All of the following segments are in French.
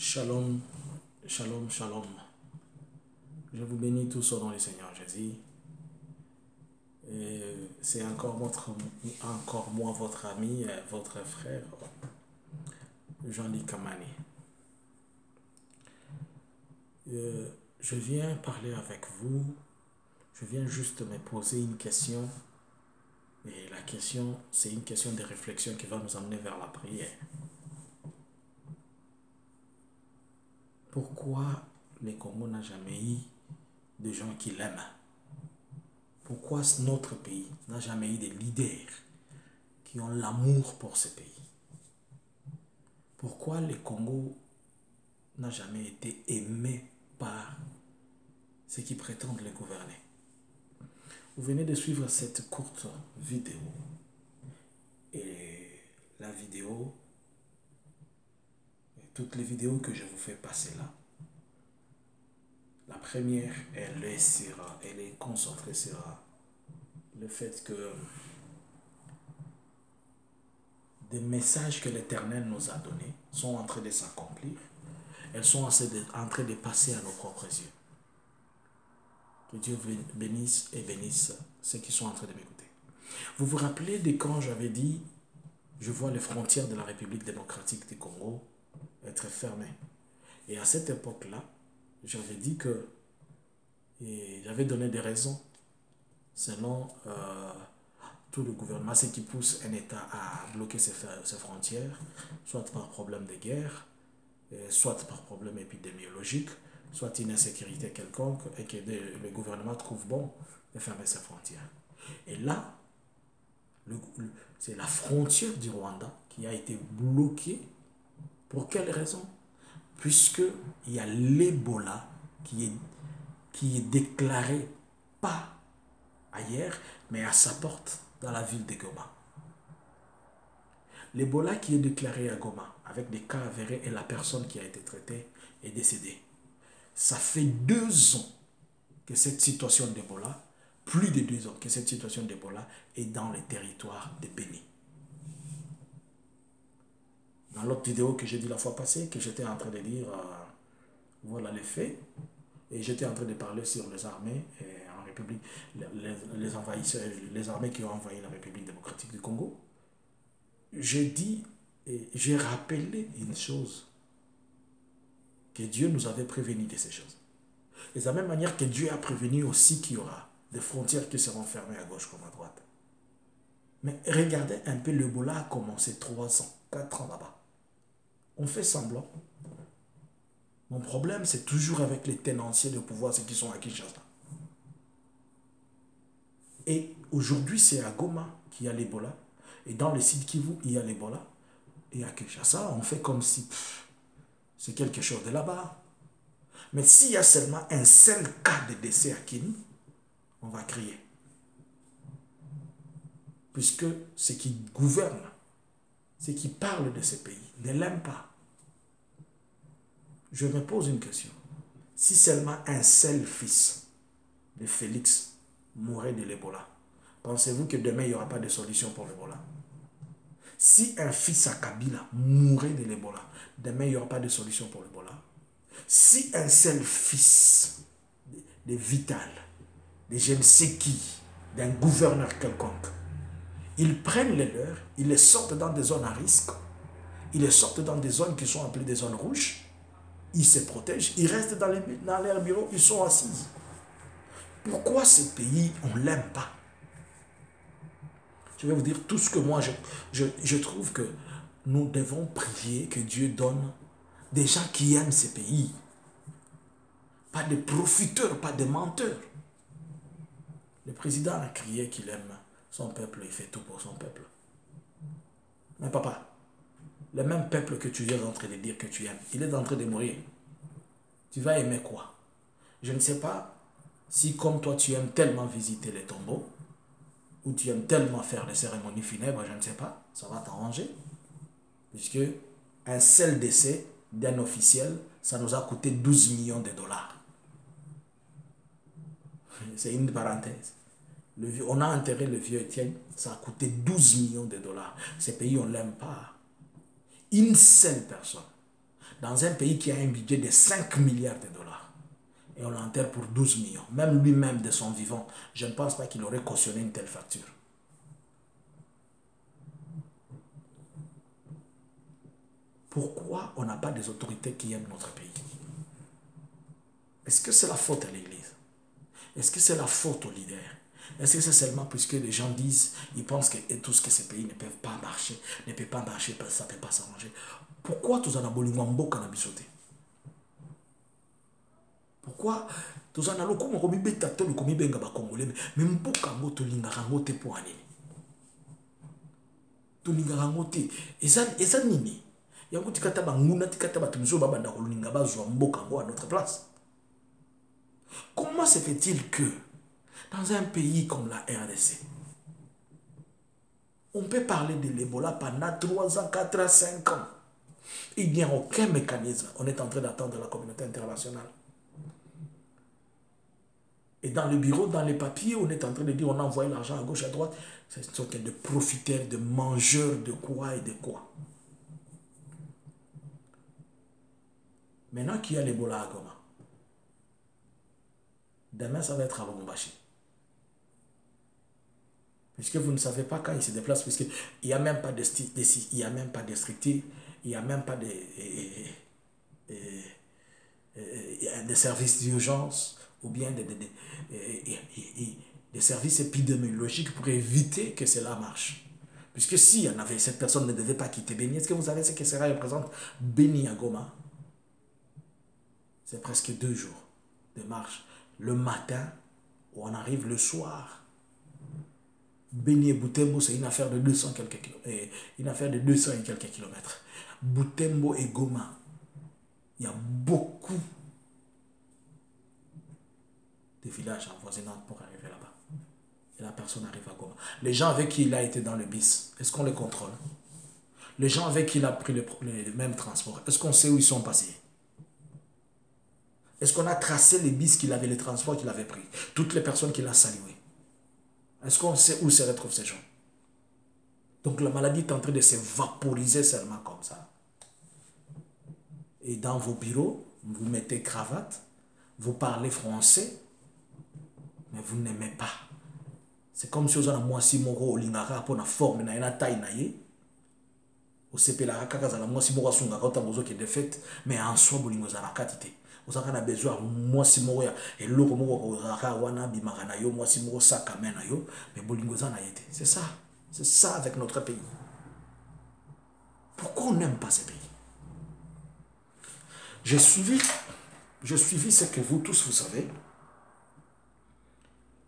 Shalom, shalom, shalom. Je vous bénis tous au nom du Seigneur Jésus. C'est encore moi, votre ami, votre frère, Jean-Luc Kamani. Je viens parler avec vous. Je viens juste me poser une question. Et la question, c'est une question de réflexion qui va nous amener vers la prière. Pourquoi le Congo n'a jamais eu de gens qui l'aiment? Pourquoi notre pays n'a jamais eu de leaders qui ont l'amour pour ce pays? Pourquoi le Congo n'a jamais été aimé par ceux qui prétendent le gouverner? Vous venez de suivre cette courte vidéo. Et la vidéo, toutes les vidéos que je vous fais passer là, la première, elle est concentrée sur le fait que des messages que l'Éternel nous a donnés sont en train de s'accomplir. Elles sont en train de passer à nos propres yeux. Que Dieu bénisse et bénisse ceux qui sont en train de m'écouter. Vous vous rappelez de quand j'avais dit, je vois les frontières de la République démocratique du Congo être fermées. Et à cette époque-là, j'avais dit que, et j'avais donné des raisons, selon tout le gouvernement, ce qui pousse un État à bloquer ses frontières, soit par problème de guerre, soit par problème épidémiologique, soit une insécurité quelconque, et que le gouvernement trouve bon de fermer ses frontières. Et là, c'est la frontière du Rwanda qui a été bloquée. Pour quelle raison? Puisqu'il y a l'Ebola qui est déclaré pas ailleurs, mais à sa porte, dans la ville de Goma. L'Ebola qui est déclaré à Goma, avec des cas avérés et la personne qui a été traitée est décédée. Ça fait 2 ans que cette situation d'Ebola, plus de 2 ans que cette situation d'Ebola est dans les territoires de Béni. Dans l'autre vidéo que j'ai dit la fois passée, que j'étais en train de dire, voilà les faits, et j'étais en train de parler sur les armées en République, les envahisseurs, les armées qui ont envahi la République démocratique du Congo. J'ai dit, et j'ai rappelé une chose, que Dieu nous avait prévenu de ces choses. Et de la même manière que Dieu a prévenu aussi qu'il y aura des frontières qui seront fermées à gauche comme à droite. Mais regardez un peu, l'Ebola a commencé 3 ans, 4 ans là-bas. On fait semblant. Mon problème, c'est toujours avec les tenanciers de pouvoir, ceux qui sont à Kinshasa. Et aujourd'hui, c'est à Goma qu'il y a l'Ebola. Et dans le site Kivu, il y a l'Ebola. Et à Kinshasa, on fait comme si c'est quelque chose de là-bas. Mais s'il y a seulement un seul cas de décès à Kini, on va crier. Puisque ceux qui gouvernent, ceux qui parlent de ce pays, ne l'aiment pas. Je me pose une question. Si seulement un seul fils de Félix mourait de l'Ebola, pensez-vous que demain, il n'y aura pas de solution pour l'Ebola? Si un fils à Kabila mourait de l'Ebola, demain, il n'y aura pas de solution pour l'Ebola. Si un seul fils de Vital, de je ne sais qui, d'un gouverneur quelconque, ils prennent les leurs, ils les sortent dans des zones à risque, ils les sortent dans des zones qui sont appelées des zones rouges, ils se protègent, ils restent dans leur bureau, ils sont assis. Pourquoi ce pays, on ne l'aime pas? Je vais vous dire tout ce que moi, je trouve que nous devons prier que Dieu donne des gens qui aiment ce pays. Pas de profiteurs, pas de menteurs. Le président a crié qu'il aime son peuple, il fait tout pour son peuple. Mais papa, le même peuple que tu es en train de dire que tu aimes, il est en train de mourir. Tu vas aimer quoi? Je ne sais pas si comme toi tu aimes tellement visiter les tombeaux, ou tu aimes tellement faire les cérémonies funèbres, je ne sais pas, ça va t'arranger. Puisque un seul décès d'un officiel, ça nous a coûté 12 millions de dollars. C'est une parenthèse. On a enterré le vieux Étienne, ça a coûté 12 millions de dollars. Ces pays, on ne l'aime pas. Une seule personne. dans un pays qui a un budget de 5 milliards de dollars. Et on l'enterre pour 12 millions. Même lui-même de son vivant, je ne pense pas qu'il aurait cautionné une telle facture. Pourquoi on n'a pas des autorités qui aiment notre pays? Est-ce que c'est la faute à l'Église? Est-ce que c'est la faute aux leaders? Est-ce que c'est seulement puisque les gens disent, ils pensent que tout ce que ces pays ne peuvent pas marcher, ne peut pas marcher, parce que ça ne peut pas s'arranger? Pourquoi tous en aboliments mboka na bisoté? Pourquoi tous en aloko mo komi betato le komi benga ba congolais mais mboka ngo to linga rango te po anini? To linga rango te eza nini? Yango tikata ba nguna tikata ba tumzo ba banda ko linga ba zo mboka ngo à notre place. Comment se fait-il que dans un pays comme la RDC, on peut parler de l'Ebola pendant 3 ans, 4 ans, 5 ans? Il n'y a aucun mécanisme. On est en train d'attendre la communauté internationale. Et dans le bureau, dans les papiers, on est en train de dire on a envoyé l'argent à gauche, à droite. C'est une sorte de profiteurs, de mangeurs de quoi et de quoi. Maintenant qu'il y a l'Ebola à Goma, demain ça va être à Lubumbashi. Puisque vous ne savez pas quand il se déplace, puisqu'il n'y a même pas de structure, il n'y a même pas de services d'urgence ou bien des services épidémiologiques pour éviter que cela marche. Puisque si on avait, cette personne ne devait pas quitter Beni, est-ce que vous savez ce que cela représente? Beni à Goma, c'est presque 2 jours de marche. Le matin, où on arrive le soir. Beni et Butembo, c'est une affaire de 200 quelques kilomètres. Une affaire de 200 et quelques kilomètres. Butembo et Goma, il y a beaucoup de villages avoisinants pour arriver là-bas. Et la personne arrive à Goma. Les gens avec qui il a été dans le bis, est-ce qu'on les contrôle? Les gens avec qui il a pris le même transport, est-ce qu'on sait où ils sont passés? Est-ce qu'on a tracé les bis qu'il avait, les transports qu'il avait pris? Toutes les personnes qu'il a saluées. Est-ce qu'on sait où se retrouvent ces gens? Donc la maladie est en train de se vaporiser seulement comme ça. Et dans vos bureaux, vous mettez cravate, vous parlez français, mais vous n'aimez pas. C'est comme si vous avez moi si moro lingara pour la forme na ina taille naie. Au CP la kaka za la moi si moro sunga kota bozo qui est défaite, mais en soi bolingo za la katité. Vous avez besoin moi si moro ya et loko moro raka wana bimaka na yo moi si moro saka mena yo, mais bolingo za na yete. C'est ça. C'est ça avec notre pays. Pourquoi on n'aime pas ce pays? J'ai suivi ce que vous tous vous savez.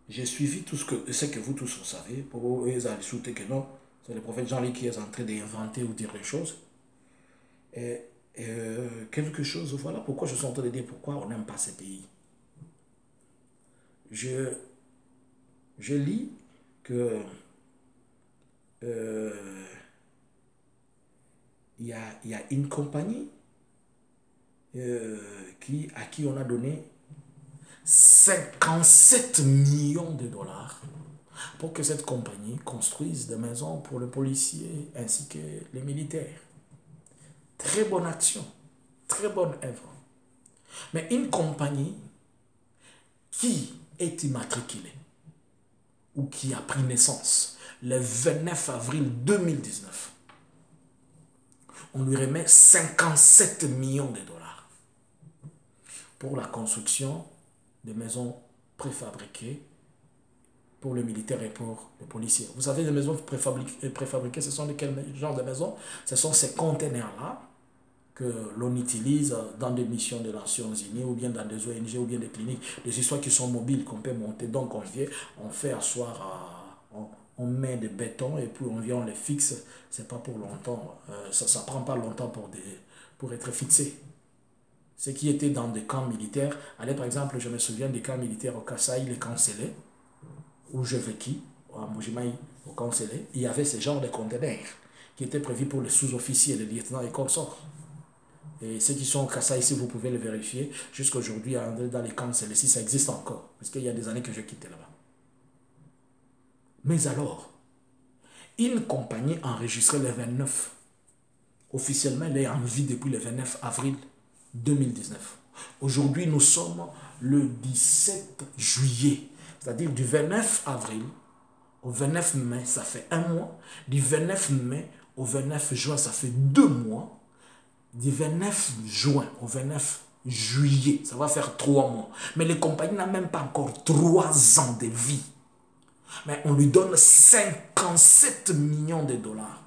J'ai suivi tout ce que vous tous vous savez. Pour vous, ils ont ajouté que non, c'est le prophète Jean-Luc qui est en train d'inventer ou dire les choses. Et quelque chose, voilà pourquoi je suis en train de dire pourquoi on n'aime pas ce pays. Je lis que il y a une compagnie à qui on a donné 57 millions de dollars pour que cette compagnie construise des maisons pour les policiers ainsi que les militaires. Très bonne action, très bonne œuvre. Mais une compagnie qui est immatriculée ou qui a pris naissance le 29 avril 2019, on lui remet 57 millions de dollars pour la construction de maisons préfabriquées pour les militaires et pour les policiers. Vous savez, les maisons préfabriquées, ce sont de quel genre de maisons? Ce sont ces containers-là que l'on utilise dans des missions des Nations Unies ou bien dans des ONG ou bien des cliniques, des histoires qui sont mobiles, qu'on peut monter. Donc on fait asseoir, on met des bétons et puis on vient, on les fixe. C'est pas pour longtemps, ça prend pas longtemps pour être fixé. Ce qui était dans des camps militaires, allez par exemple, je me souviens des camps militaires au Kasaï, les Cancellés, où je vécu, à Mojimaï, au Cancellé, il y avait ce genre de conteneurs qui étaient prévus pour les sous-officiers, les lieutenants et consorts. Et ceux qui sont au Kasaï, si vous pouvez le vérifier, jusqu'à aujourd'hui, dans les camps Célestis, ça existe encore, parce qu'il y a des années que j'ai quitté là-bas. Mais alors, une compagnie enregistrée le 29 Officiellement, elle est en vie depuis le 29 avril 2019. Aujourd'hui, nous sommes le 17 juillet. C'est-à-dire du 29 avril au 29 mai, ça fait un mois. Du 29 mai au 29 juin, ça fait 2 mois. Du 29 juin au 29 juillet, ça va faire 3 mois. Mais les compagnies n'ont même pas encore 3 ans de vie. Mais on lui donne 57 millions de dollars.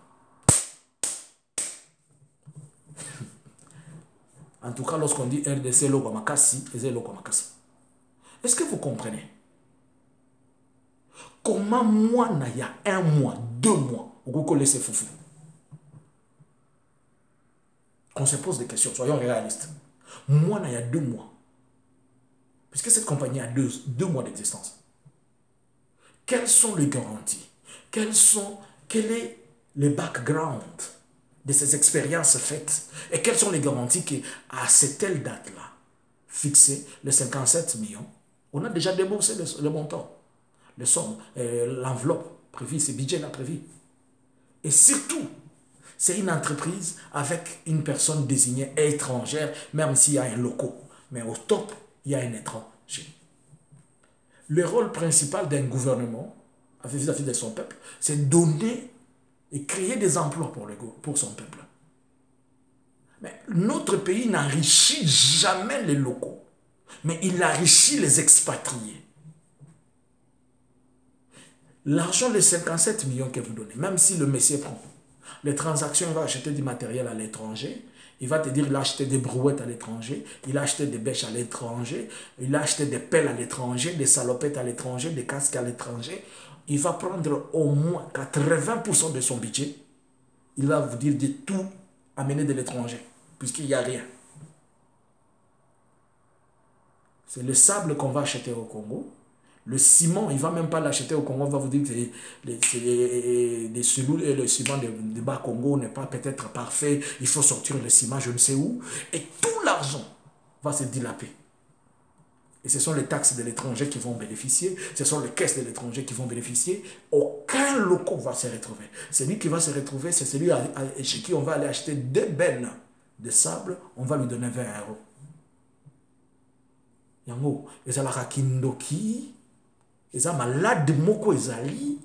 En tout cas, lorsqu'on dit RDC Lokomakasi, c'est Lokomakasi. Est-ce que vous comprenez? Comment moi, il y a 1 mois, 2 mois, vous connaissez Foufou? Qu'on se pose des questions, soyons réalistes. Moi, il y a 2 mois. Puisque cette compagnie a 2 mois d'existence. Quelles sont les garanties? Quel est le background de ces expériences faites? Et quelles sont les garanties qu'à cette telle date-là, fixée, les 57 millions, on a déjà déboursé le montant, les sommes, l'enveloppe prévue, ce budget-là prévu. Et surtout, c'est une entreprise avec une personne désignée étrangère, même s'il y a un local. Mais au top, il y a un étranger. Le rôle principal d'un gouvernement, vis-à-vis de son peuple, c'est donner et créer des emplois pour son peuple. Mais notre pays n'enrichit jamais les locaux, mais il enrichit les expatriés. L'argent de 57 millions que vous donnez, même si le monsieur prend les transactions, il va acheter du matériel à l'étranger, il va te dire qu'il a acheté des brouettes à l'étranger, il a acheté des bêches à l'étranger, il a acheté des pelles à l'étranger, des salopettes à l'étranger, des casques à l'étranger. Il va prendre au moins 80% de son budget. Il va vous dire de tout amener de l'étranger, puisqu'il n'y a rien. C'est le sable qu'on va acheter au Congo. Le ciment, il ne va même pas l'acheter au Congo, on va vous dire que le ciment de bas Congo n'est pas peut-être parfait, il faut sortir le ciment je ne sais où. Et tout l'argent va se dilaper. Et ce sont les taxes de l'étranger qui vont bénéficier, ce sont les caisses de l'étranger qui vont bénéficier. Aucun local va se retrouver. Celui qui va se retrouver, c'est celui chez qui on va aller acheter 2 bennes de sable, on va lui donner 20 euros. Yango, et ça la rakindoki. Et ça malade moko ezali.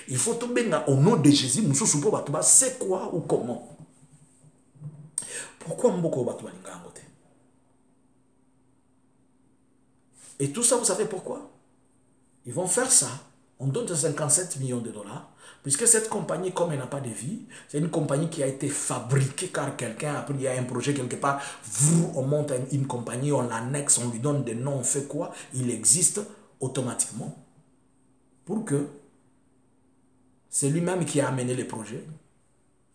Il faut tout benga au nom de Jésus. C'est quoi ou comment? Pourquoi moko batu balinga ngote? Et tout ça, vous savez pourquoi? Ils vont faire ça. On donne 57 millions de dollars. Puisque cette compagnie, comme elle n'a pas de vie, c'est une compagnie qui a été fabriquée car quelqu'un, après il y a un projet quelque part, on monte une compagnie, on l'annexe, on lui donne des noms, on fait quoi? Il existe automatiquement. Pour que c'est lui-même qui a amené les projets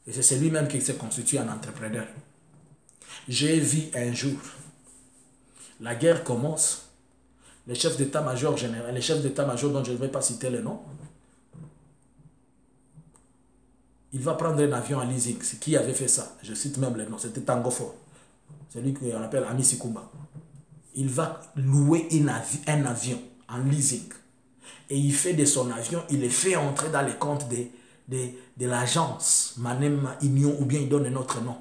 et c'est lui-même qui s'est constitué un entrepreneur. J'ai vu un jour, la guerre commence, les chefs d'état-major général, les chefs d'état-major dont je ne vais pas citer le nom, il va prendre un avion en leasing. C'est qui avait fait ça? Je cite même le nom, c'était Tango Fort. C'est lui qu'on appelle Ami Sikumba. Il va louer un avion en leasing. Et il fait de son avion, il le fait entrer dans les comptes de l'agence Manem Union, ou bien il donne un autre nom.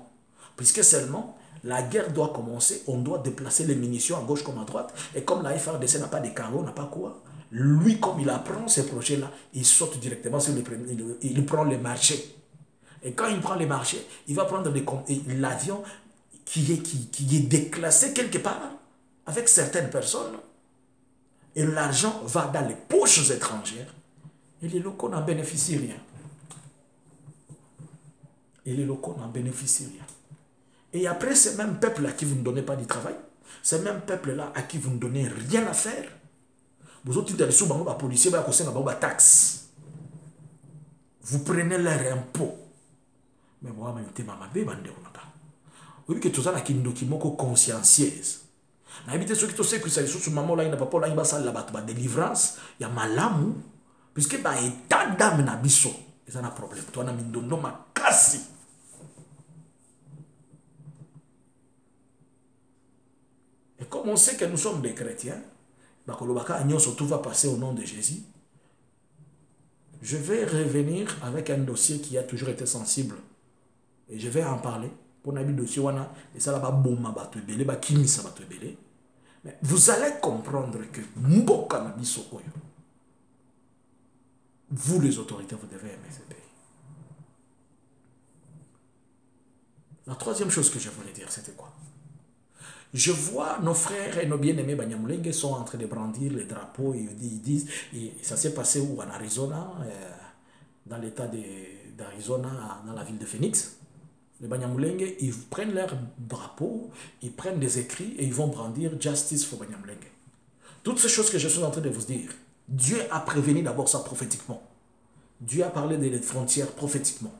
Puisque seulement, la guerre doit commencer, on doit déplacer les munitions à gauche comme à droite. Et comme la FRDC n'a pas de carreaux, n'a pas quoi, lui, comme il apprend ces projets-là, il saute directement sur il prend les marchés. Et quand il prend les marchés, il va prendre l'avion qui est déclassé quelque part avec certaines personnes. Et l'argent va dans les poches étrangères. Et les locaux n'en bénéficient rien. Et les locaux n'en bénéficient rien. Et après, ces mêmes peuples à qui vous ne donnez pas du travail, ces mêmes peuples-là à qui vous ne donnez rien à faire, vous autres, les policiers, taxes. Vous prenez leur impôt. Mais moi, je que tout ça, c'est une consciencieuse. Na habité ceux qui te savent que ça sous maman là il n'a pas pour là il va ça la délivrance il y a malamu puisque ba état d'âme na biso et ça n'a problème toi na mindondo makasi et comme on sait que nous sommes des chrétiens ba kolobaka agnon tout va passer au nom de Jésus. Je vais revenir avec un dossier qui a toujours été sensible Et je vais en parler. Pour n'abi dossier, et ça là-bas, bon, ma bateau belé, bah, qui mis sa bateau belé. Mais vous allez comprendre que Mboka Nabiso Oyo, vous les autorités, vous devez aimer ce pays. La troisième chose que je voulais dire, c'était quoi? Je vois nos frères et nos bien-aimés Banyamulenge sont en train de brandir les drapeaux. Ils disent, et ça s'est passé où? En Arizona, dans l'état d'Arizona, dans la ville de Phoenix. Les Banyamulenge, ils prennent leurs drapeaux, ils prennent des écrits et ils vont brandir Justice for Banyamulenge. Toutes ces choses que je suis en train de vous dire, Dieu a prévenu d'abord ça prophétiquement. Dieu a parlé des frontières prophétiquement.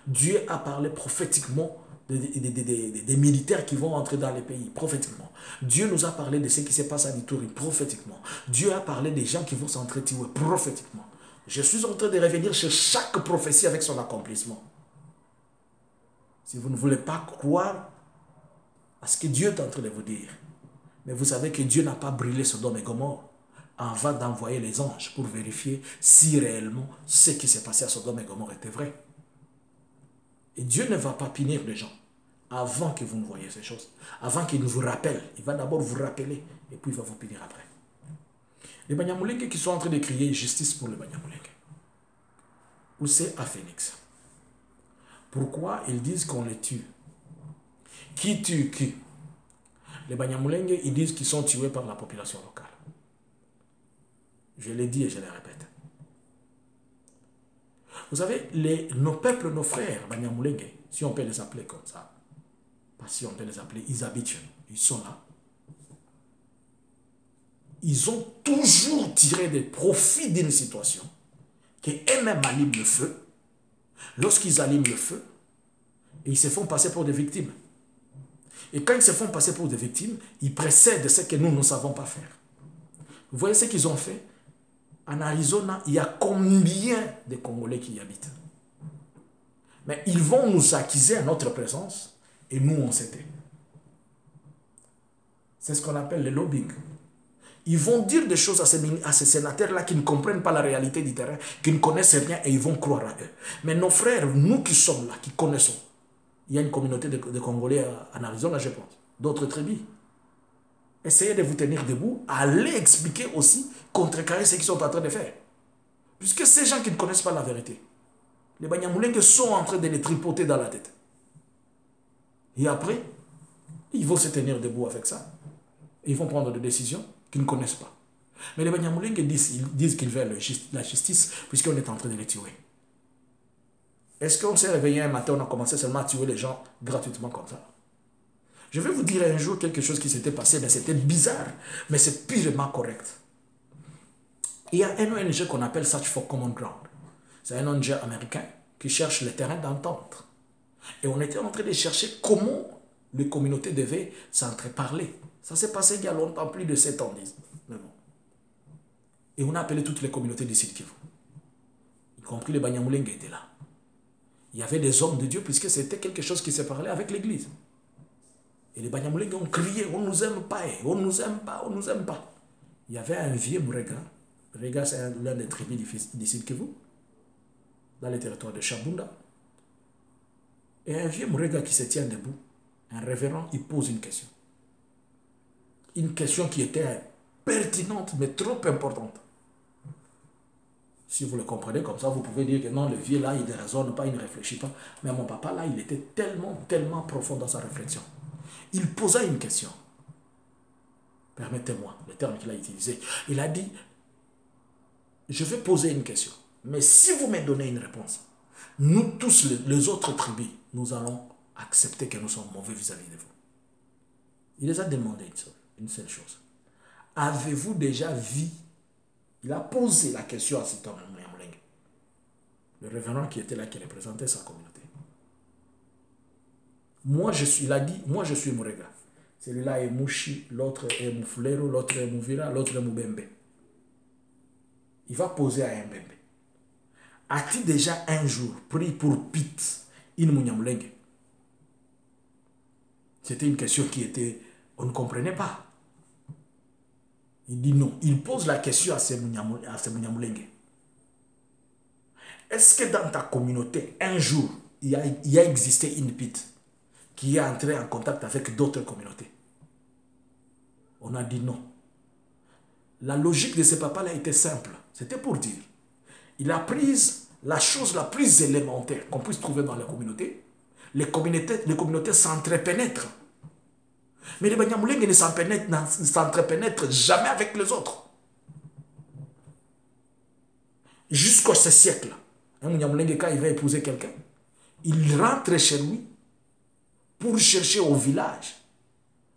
Dieu a parlé prophétiquement des militaires qui vont entrer dans les pays, prophétiquement. Dieu nous a parlé de ce qui se passe à Ituri, prophétiquement. Dieu a parlé des gens qui vont s'entretuer, prophétiquement. Je suis en train de revenir sur chaque prophétie avec son accomplissement. Si vous ne voulez pas croire à ce que Dieu est en train de vous dire, mais vous savez que Dieu n'a pas brûlé Sodome et Gomorrhe avant d'envoyer les anges pour vérifier si réellement ce qui s'est passé à Sodome et Gomorrhe était vrai. Et Dieu ne va pas punir les gens avant que vous ne voyez ces choses. Avant qu'il vous rappelle. Il va d'abord vous rappeler et puis il va vous punir après. Les Banyamulenge qui sont en train de crier justice pour les Banyamulenge. Où c'est? À Phoenix. Pourquoi ils disent qu'on les tue? Qui tue qui? Les Banyamulenge, ils disent qu'ils sont tués par la population locale. Je l'ai dit et je le répète. Vous savez, nos peuples, nos frères, Banyamulenge, si on peut les appeler comme ça, pas si on peut les appeler, ils habitent, ils sont là. Ils ont toujours tiré des profits d'une situation, qu'eux-mêmes allument le feu. Lorsqu'ils allument le feu, ils se font passer pour des victimes. Et quand ils se font passer pour des victimes, ils précèdent ce que nous ne savons pas faire. Vous voyez ce qu'ils ont fait? En Arizona, il y a combien de Congolais qui y habitent? Mais ils vont nous accuser à notre présence et nous, on s'était. C'est ce qu'on appelle le lobbying. Ils vont dire des choses à ces sénateurs-là qui ne comprennent pas la réalité du terrain, qui ne connaissent rien et ils vont croire à eux. Mais nos frères, nous qui sommes là, qui connaissons, il y a une communauté de Congolais en Arizona, je pense, d'autres tribus. Essayez de vous tenir debout, allez expliquer aussi, contrecarrer ce qu'ils sont en train de faire. Puisque ces gens qui ne connaissent pas la vérité, les Banyamulenge sont en train de les tripoter dans la tête. Et après, ils vont se tenir debout avec ça. Ils vont prendre des décisions qu'ils ne connaissent pas. Mais les Banyamulenge disent qu'ils veulent la justice puisqu'on est en train de les tuer. Est-ce qu'on s'est réveillé un matin, on a commencé seulement à tuer les gens gratuitement comme ça? Je vais vous dire un jour quelque chose qui s'était passé, mais c'était bizarre, mais c'est purement correct. Il y a un ONG qu'on appelle Search for Common Ground. C'est un ONG américain qui cherche le terrain d'entente. Et on était en train de chercher comment les communautés devaient s'entreparler. Ça s'est passé il y a longtemps, plus de 7 ans, mais bon. Et on a appelé toutes les communautés du Sud Kivu. Y compris les Banyamulenge étaient là. Il y avait des hommes de Dieu puisque c'était quelque chose qui se parlait avec l'église. Et les Banyamulenge ont crié, on ne nous aime pas, on ne nous aime pas, on ne nous aime pas. Il y avait un vieux Murega. Murega, c'est l'un des tribus du Sud Kivu, dans les territoires de Chabunda. Et un vieux Murega qui se tient debout, un révérend, il pose une question. Une question qui était pertinente, mais trop importante. Si vous le comprenez comme ça, vous pouvez dire que non, le vieux là, il ne raisonne pas, il ne réfléchit pas. Mais mon papa là, il était tellement profond dans sa réflexion. Il posa une question. Permettez-moi, le terme qu'il a utilisé. Il a dit, je vais poser une question. Mais si vous me donnez une réponse, nous tous, les autres tribus, nous allons accepter que nous sommes mauvais vis-à-vis de vous. Il les a demandé une seule chose. Avez-vous déjà vu? Il a posé la question à cet homme, le révérend qui était là, qui représentait sa communauté. Il a dit, moi je suis Murega. Celui-là est Mouchi, l'autre est Mouflero, l'autre est Mouvira, l'autre est Moubembe. Il va poser à un Mbembe. As-tu déjà un jour pris pour Pete in Munyamulenge? C'était une question qui était, on ne comprenait pas. Il dit non. Il pose la question à ces Munyamulenge. Est-ce que dans ta communauté, un jour, il y a existé une pite qui est entrée en contact avec d'autres communautés. On a dit non. La logique de ce papa-là était simple. C'était pour dire, il a pris la chose la plus élémentaire qu'on puisse trouver dans la communauté. Les communautés s'entrepénètrent. Mais les Banyamulenge ne s'entrepénètrent jamais avec les autres. Jusqu'à ce siècle. Un Banyamulenge, quand il va épouser quelqu'un, il rentre chez lui pour chercher au village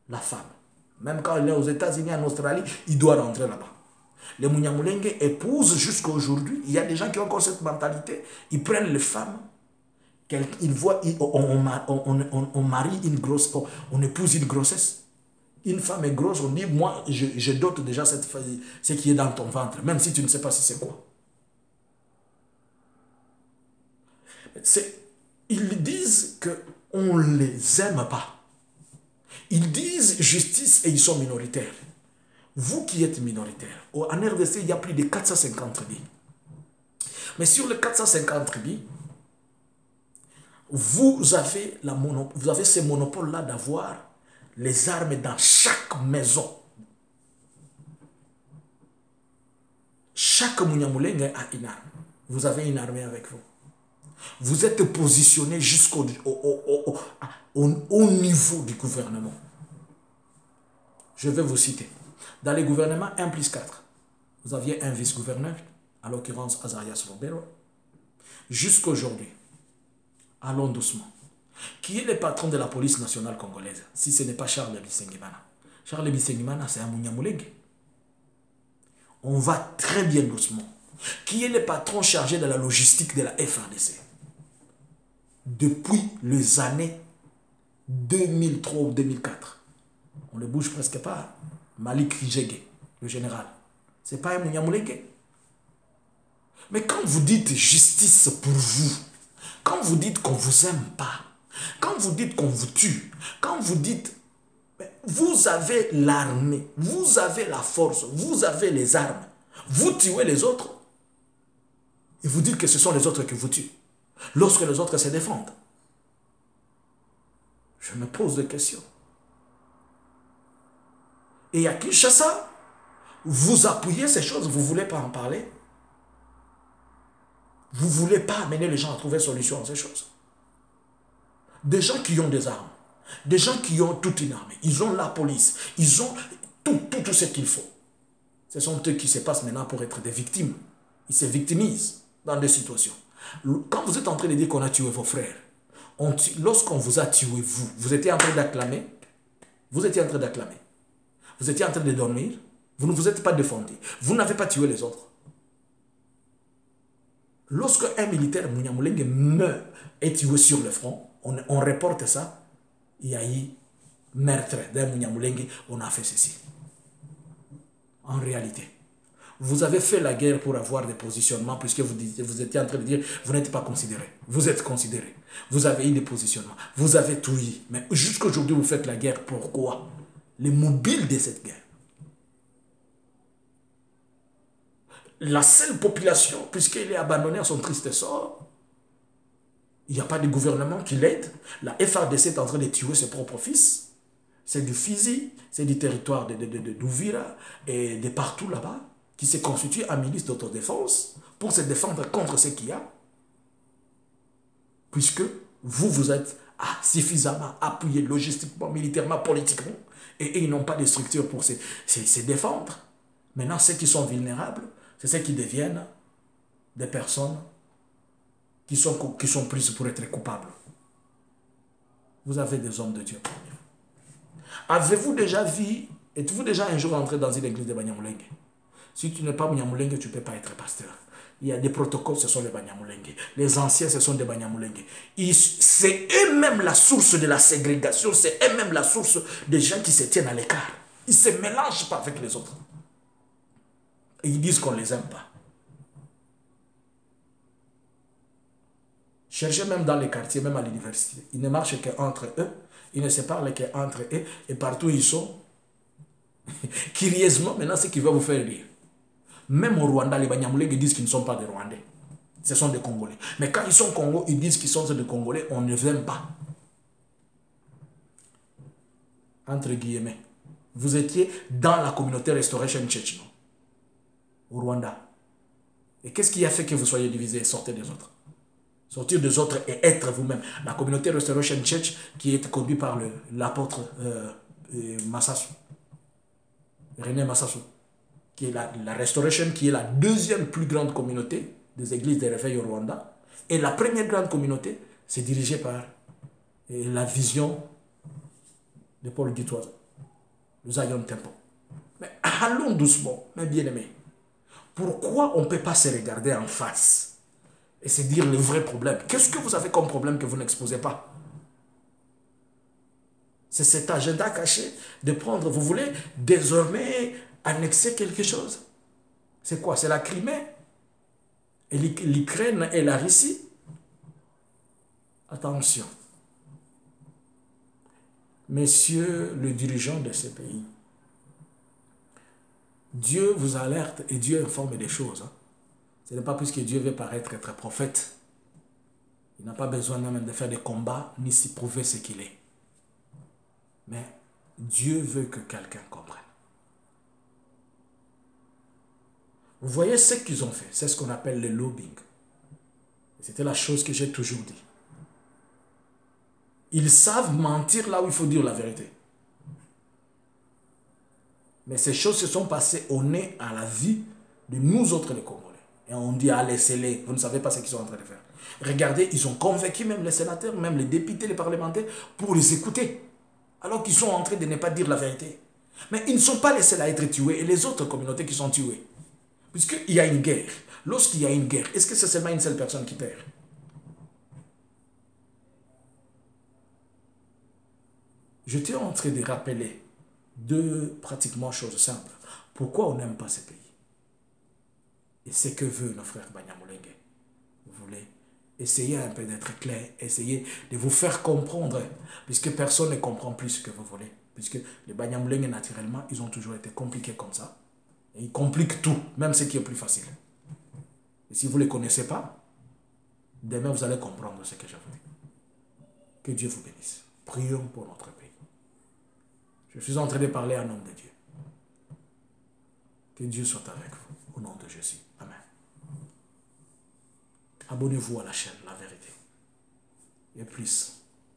la femme. Même quand il est aux États-Unis, en Australie, il doit rentrer là-bas. Les Munyamulenge épousent jusqu'à aujourd'hui. Il y a des gens qui ont encore cette mentalité. Ils prennent les femmes, ils voient, on marie une grosse, on épouse une grossesse. Une femme est grosse, on dit, moi, je dote déjà ce qui est dans ton ventre, même si tu ne sais pas si c'est quoi. Ils disent qu'on ne les aime pas. Ils disent justice et ils sont minoritaires. Vous qui êtes minoritaire, en RDC, il y a plus de 450 tribus. Mais sur les 450 tribus, vous avez ce monopole-là d'avoir les armes dans chaque maison. Chaque Munyamulenge a une arme. Vous avez une armée avec vous. Vous êtes positionné jusqu'au niveau du gouvernement. Je vais vous citer. Dans les gouvernements 1+4, vous aviez un vice-gouverneur, à l'occurrence Azarias Robero. Jusqu'aujourd'hui, allons doucement. Qui est le patron de la police nationale congolaise, si ce n'est pas Charles Bisengimana? Charles Bisengimana, c'est un Munyamulenge. On va très bien doucement. Qui est le patron chargé de la logistique de la FARDC? Depuis les années 2003 ou 2004. On ne le bouge presque pas. Malik Rijege, le général. Ce n'est pas un Munyamulenge. Mais quand vous dites justice pour vous, quand vous dites qu'on ne vous aime pas, quand vous dites qu'on vous tue, quand vous dites vous avez l'armée, vous avez la force, vous avez les armes, vous tuez les autres, et vous dites que ce sont les autres qui vous tuent, lorsque les autres se défendent. Je me pose des questions. Et à Kinshasa, vous appuyez ces choses, vous ne voulez pas en parler. Vous ne voulez pas amener les gens à trouver solution à ces choses. Des gens qui ont des armes, des gens qui ont toute une armée, ils ont la police, ils ont tout ce qu'il faut. Ce sont eux qui se passent maintenant pour être des victimes. Ils se victimisent dans des situations. Quand vous êtes en train de dire qu'on a tué vos frères, lorsqu'on vous a tué, vous étiez en train d'acclamer, vous étiez en train d'acclamer, vous étiez en train de dormir, vous ne vous êtes pas défendu, vous n'avez pas tué les autres. Lorsque un militaire Munyamulenge meurt et tué sur le front, on reporte ça, il y a eu meurtre d'un Munyamulenge, on a fait ceci. En réalité, vous avez fait la guerre pour avoir des positionnements, puisque vous étiez en train de dire, vous n'êtes pas considéré. Vous êtes considéré. Vous avez eu des positionnements. Vous avez tout eu. Mais jusqu'à aujourd'hui, vous faites la guerre. Pourquoi? Les mobiles de cette guerre. La seule population, puisqu'elle est abandonnée à son triste sort, il n'y a pas de gouvernement qui l'aide. La FARDC est en train de tuer ses propres fils. C'est du Fizi, c'est du territoire d'Ouvira et de partout là-bas, qui se constitue en milice d'autodéfense pour se défendre contre ce qu'il y a. Puisque vous êtes suffisamment appuyé logistiquement, militairement, politiquement, et ils n'ont pas de structure pour se défendre. Maintenant, ceux qui sont vulnérables, c'est ceux qui deviennent des personnes qui sont prises pour être coupables. Vous avez des hommes de Dieu. Avez-vous déjà vu, êtes-vous déjà un jour entré dans une église de Banyamulenge? Si tu n'es pas Banyamulenge, tu ne peux pas être pasteur. Il y a des protocoles, ce sont les Banyamulenge. Les anciens, ce sont des Banyamulenge. C'est eux-mêmes la source de la ségrégation, c'est eux-mêmes la source des gens qui se tiennent à l'écart. Ils ne se mélangent pas avec les autres. Et ils disent qu'on ne les aime pas. Cherchez même dans les quartiers, même à l'université. Ils ne marchent qu'entre eux, ils ne se parlent qu'entre eux, et partout ils sont. Curieusement, maintenant, ce qui va vous faire rire. Même au Rwanda, les Banyamulenge disent qu'ils ne sont pas des Rwandais. Ce sont des Congolais. Mais quand ils sont Congolais, ils disent qu'ils sont des Congolais, on ne les aime pas. Entre guillemets. Vous étiez dans la communauté Restoration Church, non? Au Rwanda. Et qu'est-ce qui a fait que vous soyez divisés et sortez des autres? Sortir des autres et être vous-même. La communauté Restoration Church qui est conduite par l'apôtre Massassou. René Massassou. Qui est la Restoration, qui est la deuxième plus grande communauté des églises de réveil au Rwanda. Et la première grande communauté, c'est dirigé par la vision de Paul Dutoise, le Zion Temple. Mais allons doucement, mes bien-aimés. Pourquoi on ne peut pas se regarder en face et se dire le vrai problème? Qu'est-ce que vous avez comme problème que vous n'exposez pas? C'est cet agenda caché de prendre, vous voulez désormais annexer quelque chose? C'est quoi? C'est la Crimée? Et l'Ukraine et la Russie? Attention. Messieurs les dirigeants de ces pays, Dieu vous alerte et Dieu informe des choses. Hein. Ce n'est pas puisque Dieu veut paraître être prophète. Il n'a pas besoin même de faire des combats ni s'y prouver ce qu'il est. Mais Dieu veut que quelqu'un comprenne. Vous voyez ce qu'ils ont fait. C'est ce qu'on appelle le lobbying. C'était la chose que j'ai toujours dit. Ils savent mentir là où il faut dire la vérité. Mais ces choses se sont passées au nez à la vie de nous autres les Congolais. Et on dit, ah, laissez-les, vous ne savez pas ce qu'ils sont en train de faire. Regardez, ils ont convaincu même les sénateurs, même les députés, les parlementaires, pour les écouter. Alors qu'ils sont en train de ne pas dire la vérité. Mais ils ne sont pas les seuls à être tués, et les autres communautés qui sont tuées. Puisqu'il y a une guerre. Lorsqu'il y a une guerre, est-ce que c'est seulement une seule personne qui perd? J'étais en train de rappeler deux pratiquement choses simples. Pourquoi on n'aime pas ce pays? Et ce que veut nos frères Banyamulenge. Vous voulez essayer un peu d'être clair, essayer de vous faire comprendre, puisque personne ne comprend plus ce que vous voulez. Puisque les Banyamulenge, naturellement, ils ont toujours été compliqués comme ça. Et ils compliquent tout, même ce qui est plus facile. Et si vous ne les connaissez pas, demain vous allez comprendre ce que je vous dis. Que Dieu vous bénisse. Prions pour notre pays. Je suis en train de parler à un homme de Dieu. Que Dieu soit avec vous. Au nom de Jésus. Amen. Abonnez-vous à la chaîne La Vérité. Et plus.